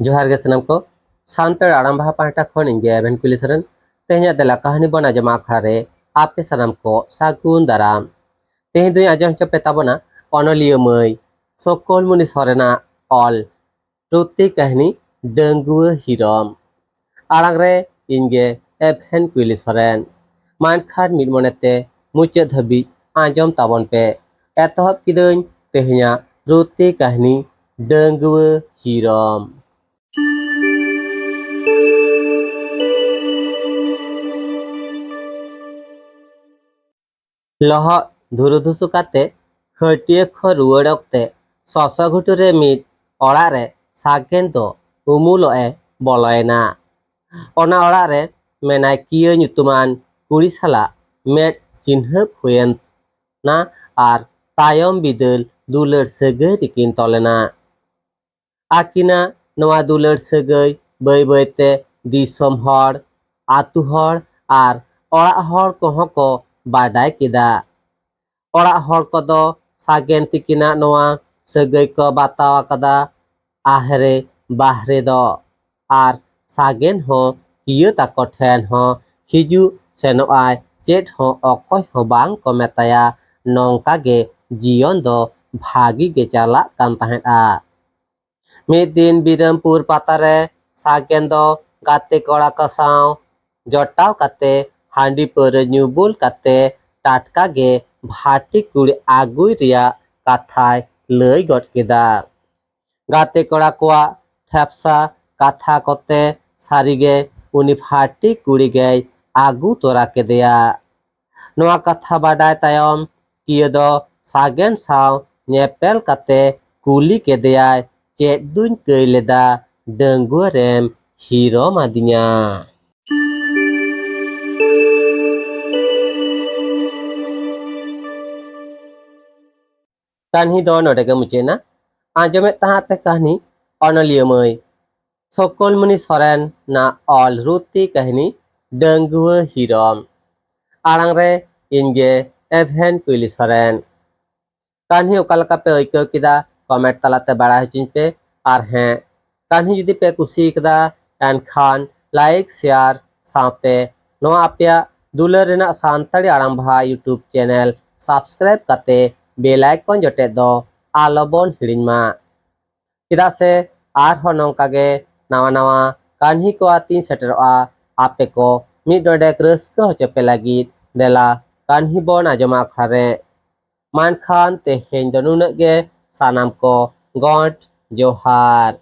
जोहार गे सनम को सांतर आराम बाहा पाटा खन इंगे एवेन कुलिसरन तेहnya दला कहानी बना जमा खड़े आपे सनम को सागुन दाराम तेह दुई आजम चपे ताबना अनलियो मई सकल मुनि सरेना ऑल रुति कहानी डंगुआ हिरम आड़ांग रे इंगे एवेन कुलिसरन मानखार मिडमनेते मुचे धबी आजम ताबन पे एतहब किदन तेहnya रुति कहानी डंगुआ हिरम लह धुरुधुसु काते हटिए ख रुआड़ अक्ते ससघुटुरे मिद अड़ारे सागेन दो उमुलोए बलयना ओना अड़ारे मेनाय कियो nyutuman कुड़ी साला मेट चिन्हब हुयेना आर तायम बिदल दुलर सगै रिकिन तलेना आकिना नवा दुलर सगै बै बैते दिसम हर आतु हर आर अड़ा हर कोहो को बाडाय केदा अड़ा हर कोदो सागेन तिकिना नवा सगै को बाताव कदा आहरे बाहरे दो आर सागेन हो कियो ताको ठेन हो हिजु सेनो आय चेट हो अकय हो बांग को मेताया नौका गे जीवन दो भागी गे चाला कान ताहें आ मिद दिन बिरमपुर पातारे सागेन दो गाते कोड़ा को साव जटाव काते हांडी पर न्यूबुल काते टाटका गे भाटी कुड़ी आगुई रिया काथाय लई गट केदा गाते कोड़ा कोआ ठेपसा काथा कोते सारिगे उनी भाटी कुड़ी गे आगु तोरा केदेया नोआ कथा बाडाय तायम कियो दो सागेन साव नेपेल काते कुली केदेयाय चेट दुन कई लेदा डंगुआ रेम हीरो मादिnya कहानी दो नोडेगे मुचेना आजमे तहा पे कहानी अनलियो मई सकल मुनि सरेन ना ऑल रुति कहानी डंगुआ हिरम आड़ांग रे इनगे एवेन कुली सरेन कहानी ओकालका पे ऐको किदा कमेंट तलाते बड़ा हचिन पे आर हैं कहानी जुदी पे कुसी कदा एनखान लाइक शेयर साथे नो आपिया दुलर रेना सांताड़ी आड़ांग भाहा यूट्यूब चैनल सब्सक्राइब काते बेल आइकन जटे दो आलोबन हिड़िंगमा चेदा से आर हो नौकागे नावा नावा कहानी को आती सेटरोआ आपे को मिद डोडेक रस्को होचोपे लागिद देला कहानी बन आजमा खड़े मानखान तेहेन दो नुनगे सानाम को गॉड जोहार।